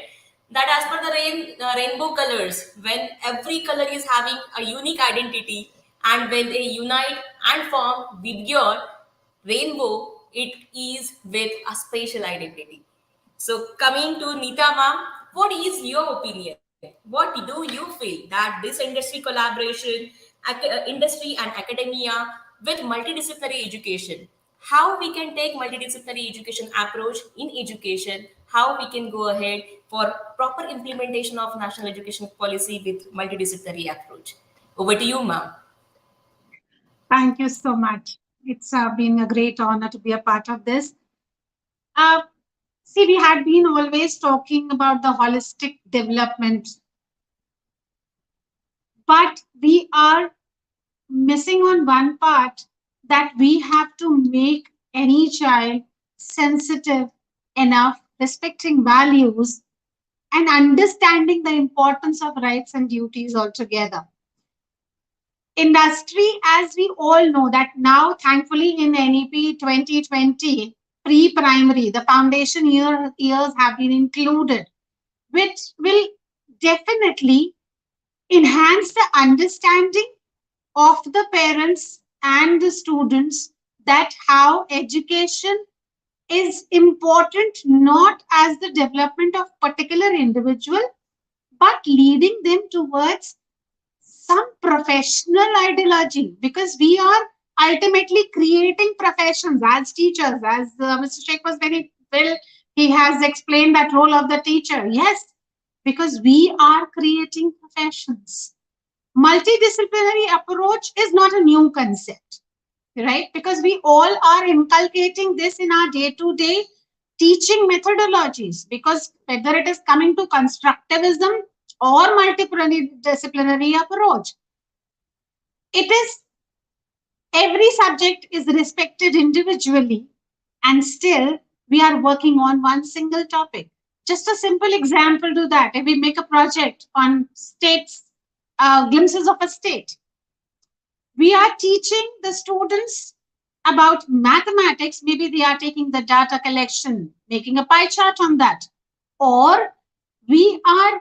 that as per the rainbow colors, when every color is having a unique identity, and when they unite and form Vigor rainbow, it is with a spatial identity. So, coming to Nita ma'am, what is your opinion? What do you feel that this industry collaboration, industry and academia with multidisciplinary education, how we can take multidisciplinary education approach in education, how we can go ahead for proper implementation of national education policy with multidisciplinary approach? Over to you, ma'am.
Thank you so much. It's been a great honor to be a part of this. Uh, See, we had been always talking about the holistic development, but we are missing on one part, that we have to make any child sensitive enough, respecting values, and understanding the importance of rights and duties altogether. Industry, as we all know, that now thankfully in NEP 2020, pre-primary, the foundation years have been included, which will definitely enhance the understanding of the parents and the students, that how education is important not as the development of particular individual, but leading them towards some professional ideology, because we are ultimately creating professions as teachers, as Mr. Sheikh was very well, he has explained that role of the teacher. Yes, because we are creating professions. Multidisciplinary approach is not a new concept, right? Because we all are inculcating this in our day-to-day teaching methodologies, because whether it is coming to constructivism or multidisciplinary approach, it is, every subject is respected individually, and still we are working on one single topic. Just a simple example to that, if we make a project on states, glimpses of a state, we are teaching the students about mathematics. Maybe they are taking the data collection, making a pie chart on that, or we are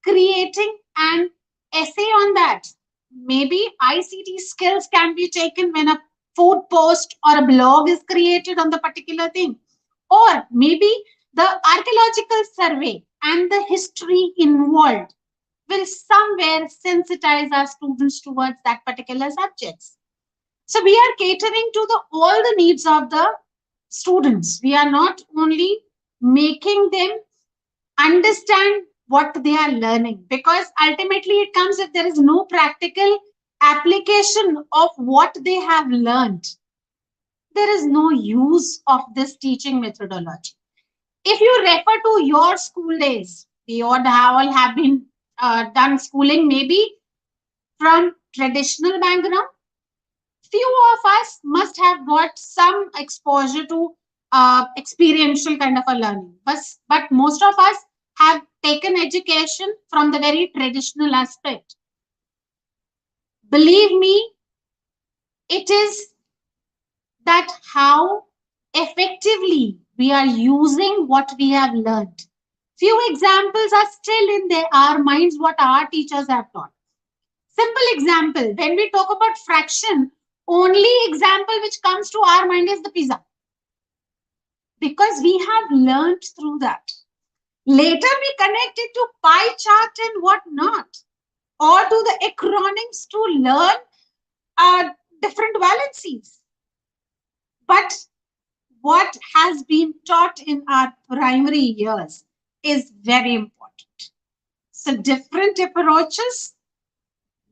creating an essay on that. Maybe ICT skills can be taken when a food post or a blog is created on the particular thing, or maybe the archaeological survey and the history involved will somewhere sensitize our students towards that particular subjects. So we are catering to all the needs of the students. We are not only making them understand what they are learning, because ultimately it comes, if there is no practical application of what they have learned, there is no use of this teaching methodology. If you refer to your school days, we all have been done schooling maybe from traditional background. Few of us must have got some exposure to experiential kind of a learning, but most of us have taken education from the very traditional aspect. Believe me, it is that how effectively we are using what we have learned. Few examples are still in our minds, what our teachers have taught. Simple example, when we talk about fraction, only example which comes to our mind is the pizza, because we have learned through that. Later we connect it to pie chart and what not, or to the acronyms to learn different valencies. But what has been taught in our primary years is very important. So different approaches,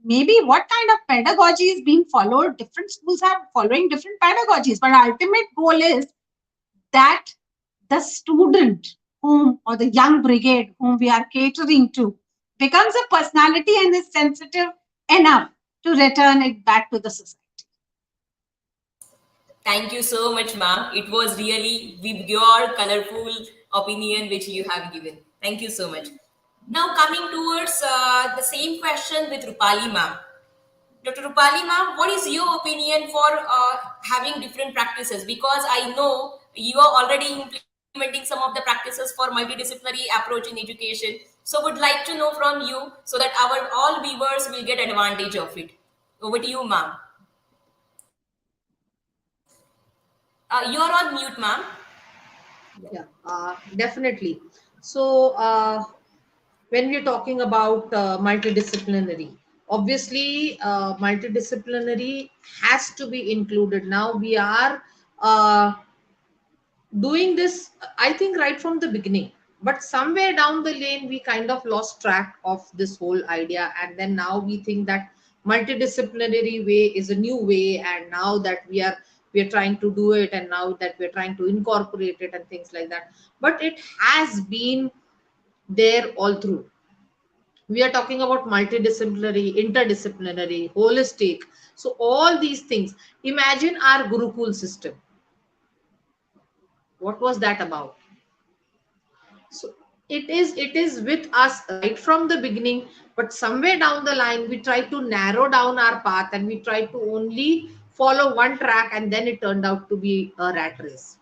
maybe what kind of pedagogy is being followed, different schools are following different pedagogies, but ultimate goal is that the student whom, or the young brigade whom we are catering to, becomes a personality and is sensitive enough to return it back to the society.
Thank you so much, ma'am. It was really with your colorful opinion which you have given. Thank you so much. Now, coming towards the same question with Rupali ma'am. Dr. Rupali ma'am, what is your opinion for having different practices? Because I know you are already implementing some of the practices for multidisciplinary approach in education. So, would like to know from you so that our all viewers will get advantage of it. Over to you, ma'am. You're on mute, ma'am.
Yeah, definitely. So, when we're talking about multidisciplinary, obviously, multidisciplinary has to be included. Now we are uh, doing this, I think, right from the beginning. But somewhere down the lane, we kind of lost track of this whole idea. And then now we think that multidisciplinary way is a new way. And now that we are trying to do it, and now that we're trying to incorporate it and things like that. But it has been there all through. We are talking about multidisciplinary, interdisciplinary, holistic. So all these things. Imagine our Gurukul system. What was that about? So it is with us right from the beginning, but somewhere down the line we try to narrow down our path and we try to only follow one track, and then it turned out to be a rat race.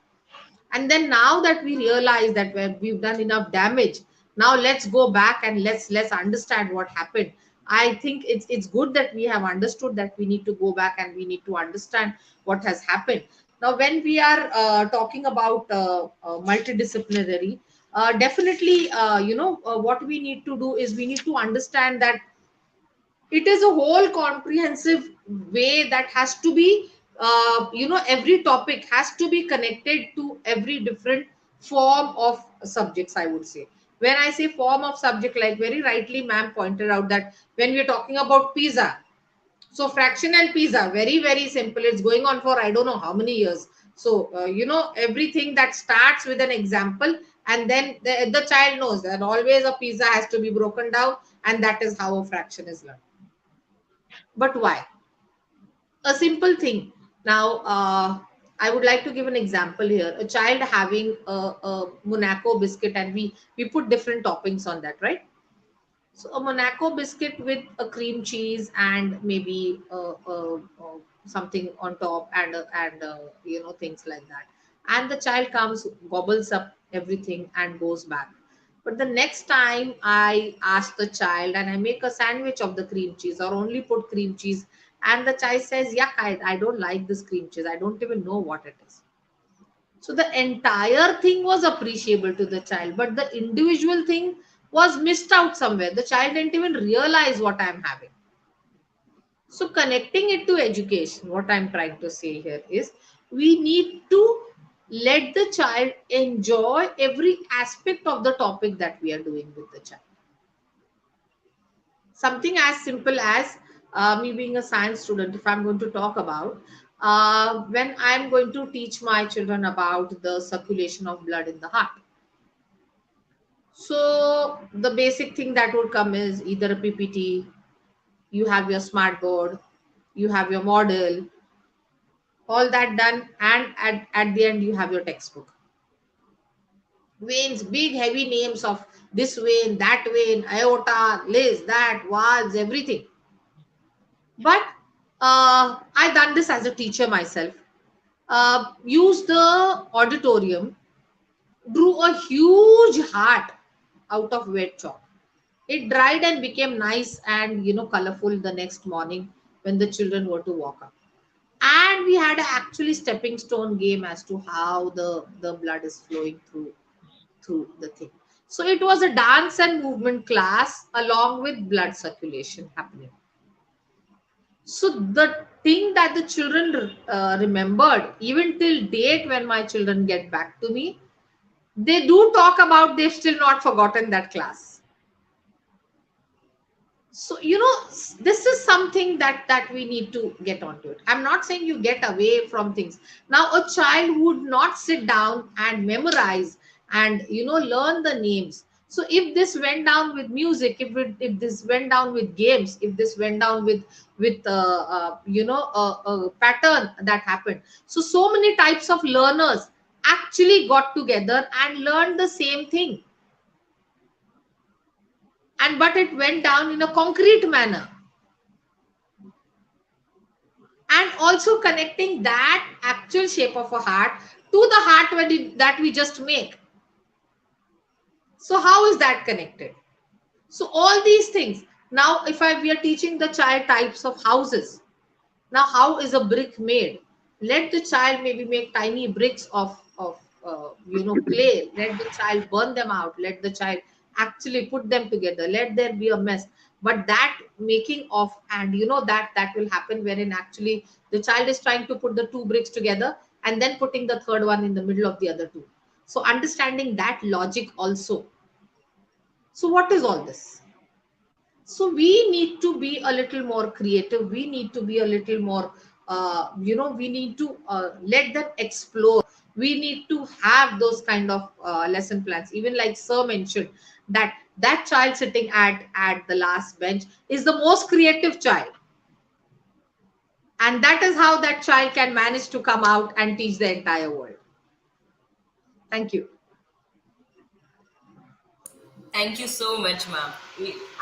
And then now that we realize that we've done enough damage, now let's go back and let's understand what happened. I think it's good that we have understood that we need to go back and we need to understand what has happened. Now when we are talking about multidisciplinary, definitely, what we need to do is we need to understand that it is a whole comprehensive way that has to be, every topic has to be connected to every different form of subjects, I would say. When I say form of subject, like very rightly ma'am pointed out, that when we're talking about pizza, so fractional pizza, very very simple, it's going on for I don't know how many years. So everything that starts with an example, and then the child knows that always a pizza has to be broken down, and that is how a fraction is learned. But why? A simple thing. Now, I would like to give an example here. A child having a Monaco biscuit, and we put different toppings on that, right? So a Monaco biscuit with a cream cheese and maybe something on top, and things like that. And the child comes, gobbles up everything, and goes back. But the next time I ask the child and I make a sandwich of the cream cheese or only put cream cheese, and the child says, "Yeah, I don't like this cream cheese. I don't even know what it is." So the entire thing was appreciable to the child, but the individual thing was missed out somewhere. The child didn't even realize what I'm having. So connecting it to education, what I'm trying to say here is we need to let the child enjoy every aspect of the topic that we are doing with the child. Something as simple as me being a science student, if I'm going to talk about, when I'm going to teach my children about the circulation of blood in the heart. So the basic thing that would come is either a PPT, you have your smart board, you have your model, all that done, and at the end you have your textbook. Veins, big heavy names of this vein, that vein, aorta, this, that, valves, everything. But I done this as a teacher myself. Used the auditorium, drew a huge heart out of wet chalk. It dried and became nice and colorful the next morning when the children were to walk up. And we had a actually stepping stone game as to how the blood is flowing through the thing. So it was a dance and movement class along with blood circulation happening. So the thing that the children remembered, even till date, when my children get back to me, they do talk about they've still not forgotten that class. So this is something that we need to get onto it. I'm not saying you get away from things. Now a child would not sit down and memorize and learn the names. So if this went down with music, if this went down with games, if this went down with a pattern that happened, so many types of learners actually got together and learned the same thing, and but it went down in a concrete manner. And also connecting that actual shape of a heart to the heart that we just make. So how is that connected? So all these things. Now we are teaching the child types of houses. Now how is a brick made? Let the child maybe make tiny bricks of clay. Let the child burn them out. Let the child actually put them together. Let there be a mess. But that making of, and that will happen wherein actually the child is trying to put the two bricks together and then putting the third one in the middle of the other two. So understanding that logic also. So what is all this? So we need to be a little more creative. We need to be a little more we need to let them explore. We need to have those kind of lesson plans. Even like sir mentioned, that child sitting at the last bench is the most creative child, and that is how that child can manage to come out and teach the entire world. Thank you.
Thank you so much, ma'am.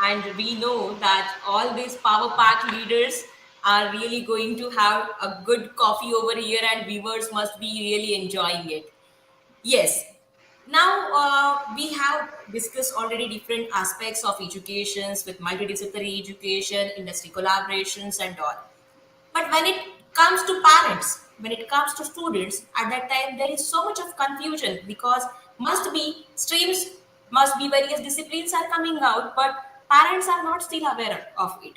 And we know that all these power pack leaders are really going to have a good coffee over here, and viewers must be really enjoying it. Yes. Now we have discussed already different aspects of educations with multidisciplinary education, industry collaborations, and all. But when it comes to parents, when it comes to students, at that time there is so much of confusion because must be streams, must be various disciplines are coming out, but parents are not still aware of it.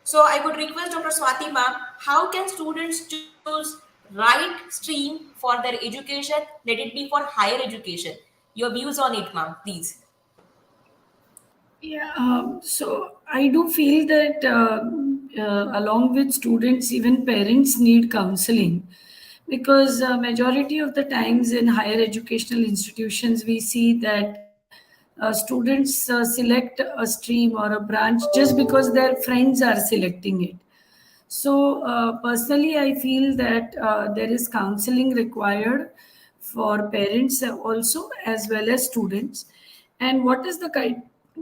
So I would request Dr. Swati ma'am, how can students choose right stream for their education? Let it be for higher education. Your views on it, ma'am, please.
Yeah, so I do feel that along with students, even parents need counseling because majority of the times in higher educational institutions, we see that students select a stream or a branch just because their friends are selecting it. So, personally, I feel that there is counseling required for parents also as well as students. And what is the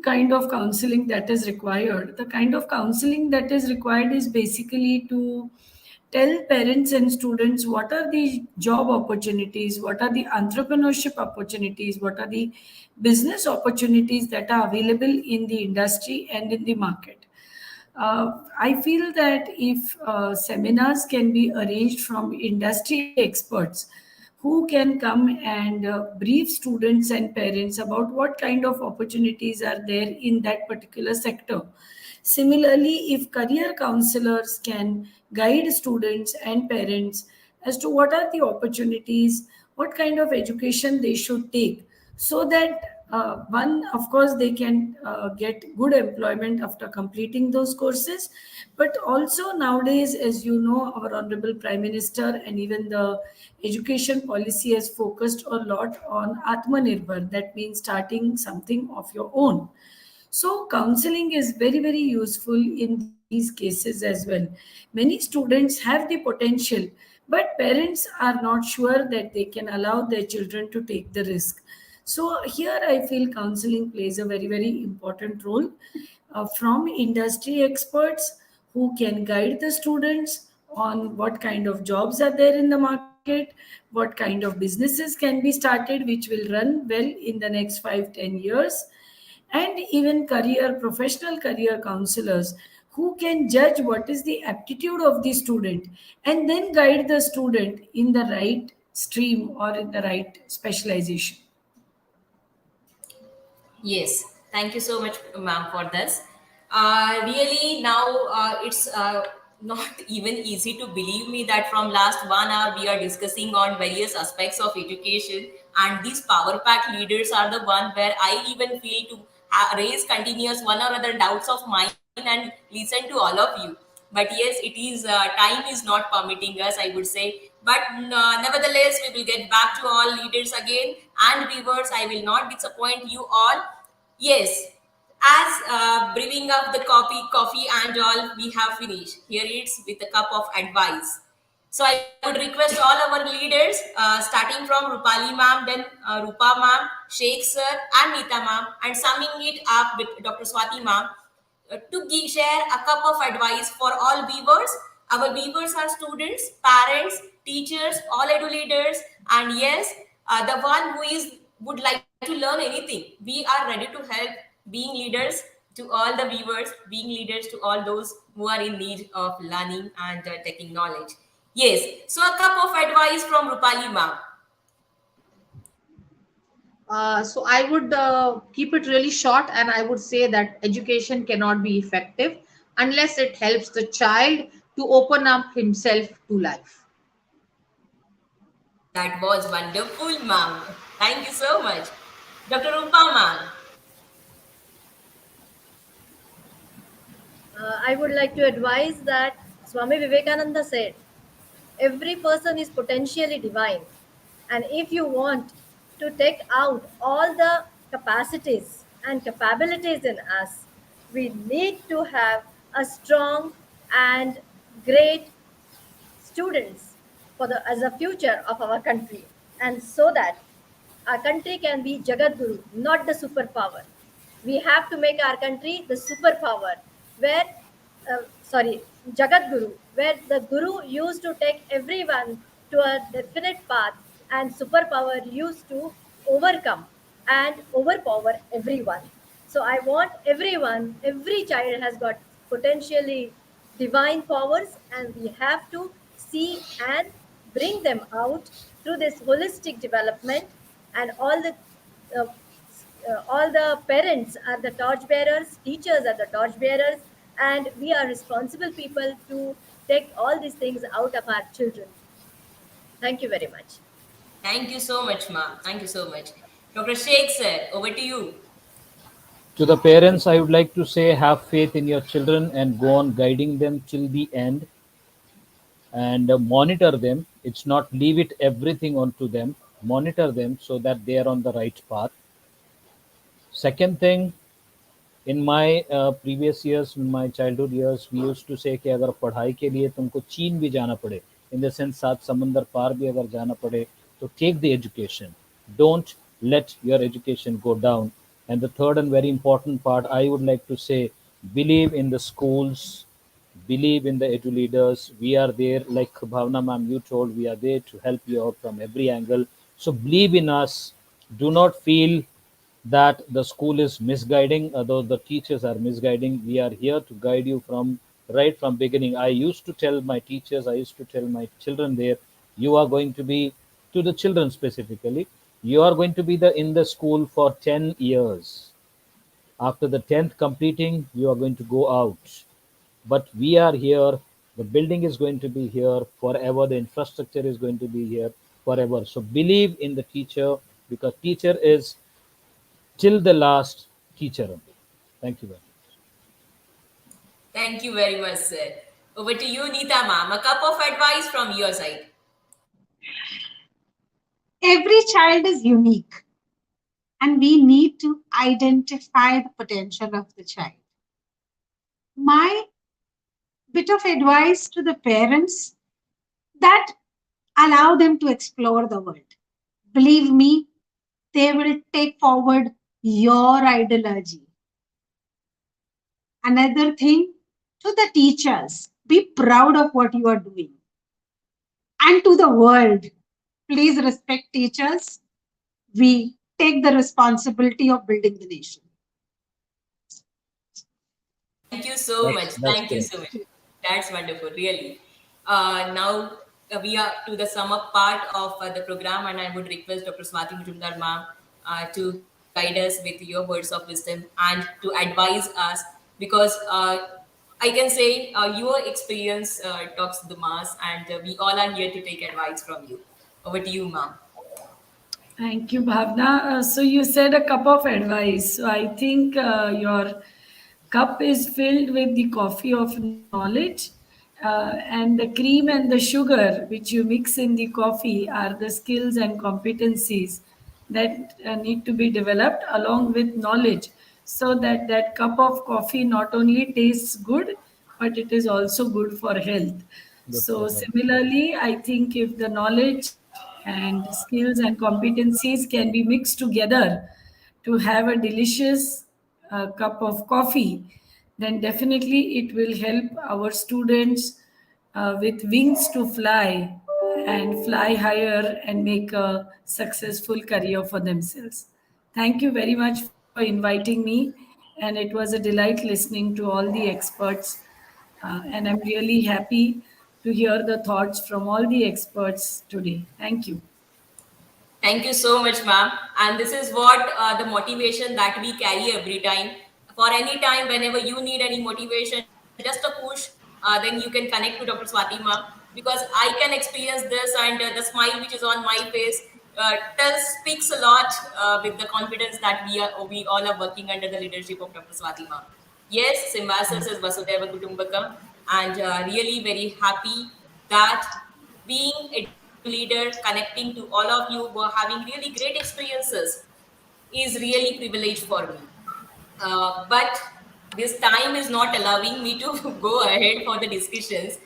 kind of counseling that is required? The kind of counseling that is required is basically to tell parents and students what are the job opportunities, what are the entrepreneurship opportunities, what are the business opportunities that are available in the industry and in the market. I feel that if seminars can be arranged from industry experts who can come and brief students and parents about what kind of opportunities are there in that particular sector. Similarly, if career counselors can guide students and parents as to what are the opportunities, what kind of education they should take, so that one, of course, they can get good employment after completing those courses, but also nowadays, as you know, our honorable prime minister and even the education policy has focused a lot on atmanirbhar, that means starting something of your own. So, counseling is very, very useful in these cases as well. Many students have the potential, but parents are not sure that they can allow their children to take the risk. So, here I feel counseling plays a very, very important role from industry experts who can guide the students on what kind of jobs are there in the market, what kind of businesses can be started which will run well in the next 5-10 years, and even career professional career counselors who can judge what is the aptitude of the student and then guide the student in the right stream or in the right specialization.
Yes, thank you so much, ma'am, for this. Really, now it's not even easy to believe me that from last 1 hour we are discussing on various aspects of education, and these power pack leaders are the one where I even feel to raise continuous one or other doubts of mine and listen to all of you. But yes, it is time is not permitting us, I would say. But nevertheless, we will get back to all leaders again and viewers. I will not disappoint you all. Yes, as brewing up the coffee and all, we have finished. Here it's with a cup of advice. So I would request all our leaders, starting from Rupali ma'am, then Rupa ma'am, Sheikh sir, and Nita ma'am, and summing it up with Dr. Swati ma'am, share a cup of advice for all viewers. Our viewers are students, parents, teachers, all edu leaders, and yes, the one who is would like to learn anything. We are ready to help, being leaders to all the viewers, being leaders to all those who are in need of learning and taking knowledge. Yes. So a cup of advice from Rupali ma'am.
So I would keep it really short, and I would say that education cannot be effective unless it helps the child to open up himself to life.
That was wonderful, ma'am. Thank you so much. Dr. Rupa ma'am.
I would like to advise that Swami Vivekananda said, every person is potentially divine. And if you want to take out all the capacities and capabilities in us, we need to have a strong and great students for the as a future of our country, and so that our country can be Jagat Guru, not the superpower. We have to make our country the superpower, where sorry, Jagat Guru, where the Guru used to take everyone to a definite path, and superpower used to overcome and overpower everyone. So I want everyone, every child has got potentially divine powers, and we have to see and bring them out through this holistic development. And uh, all the parents are the torch bearers, teachers are the torch bearers, and we are responsible people to take all these things out of our children. Thank you very much.
Thank you so much, ma'am. Thank you so much. Dr. Sheikh sir, over to you.
To the parents, I would like to say have faith in your children and go on guiding them till the end and monitor them. It's not leave it everything onto them. Monitor them so that they are on the right path. Second thing, in my previous years, in my childhood years, we used to say कि अगर पढ़ाई के लिए तुमको चीन भी जाना पड़े, in the sense सात समंदर पार भी अगर जाना पड़े, तो take the education. Don't let your education go down. And the third and very important part, I would like to say, believe in the schools, believe in the edu leaders. We are there, like Bhavna ma'am, you told, we are there to help you out from every angle. So believe in us. Do not feel that the school is misguiding, although the teachers are misguiding. We are here to guide you from right from beginning. I used to tell my teachers, I used to tell my children there, you are going to be, to the children specifically, you are going to be in the school for 10 years. After the 10th completing, you are going to go out. But we are here. The building is going to be here forever. The infrastructure is going to be here forever. So believe in the teacher, because teacher is till the last teacher only. Thank you very much.
Thank you very much, sir. Over to you, Neeta ma'am. A cup of advice from your side.
Every child is unique, and we need to identify the potential of the child. My bit of advice to the parents, that allow them to explore the world. Believe me, they will take forward your ideology. Another thing, to the teachers, be proud of what you are doing. And to the world, please respect teachers. We take the responsibility of building the nation.
Thank you so much.
That's
Thank you
great.
so much. That's wonderful, really. Now we are to the sum up part of the program, and I would request Dr. Swati Majumdar ma'am to guide us with your words of wisdom and to advise us, because I can say your experience talks to the mass, and we all are here to take advice from you. Over to you, ma'am.
Thank you, Bhavna. So you said a cup of advice. So I think your cup is filled with the coffee of knowledge, and the cream and the sugar which you mix in the coffee are the skills and competencies that need to be developed along with knowledge, so that that cup of coffee not only tastes good, but it is also good for health.
Good for
So
her.
similarly, I think if the knowledge and skills and competencies can be mixed together to have a delicious cup of coffee, then definitely it will help our students with wings to fly and fly higher and make a successful career for themselves. Thank you very much for inviting me, and it was a delight listening to all the experts. And I'm really happy to hear the thoughts from all the experts today. Thank you.
Thank you so much, ma'am. And this is what the motivation that we carry every time. For any time, whenever you need any motivation, just a push, then you can connect to Dr. Swati, ma'am. Because I can experience this, and the smile which is on my face speaks a lot with the confidence that we all are working under the leadership of Dr. Swati, ma'am. Yes, Symbiosis is Vasudeva Kutumbakam, and really very happy that being a team leader, connecting to all of you who are having really great experiences is really privilege for me. But this time is not allowing me to go ahead for the discussions.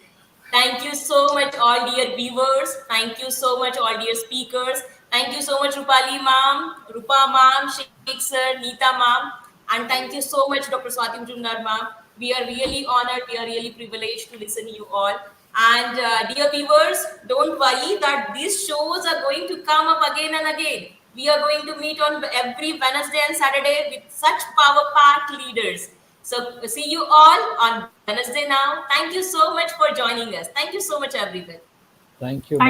Thank you so much, all dear viewers. Thank you so much, all dear speakers. Thank you so much, Rupali ma'am, Rupa ma'am, Sheikh sir, Neeta ma'am, and thank you so much, Dr. Swati Mujumdar ma'am. We are really honored, we are really privileged to listen to you all. And dear viewers, don't worry that these shows are going to come up again and again. We are going to meet on every Wednesday and Saturday with such power-packed leaders. So see you all on Wednesday now. Thank you so much for joining us. Thank you so much, everyone.
Thank you,
Thank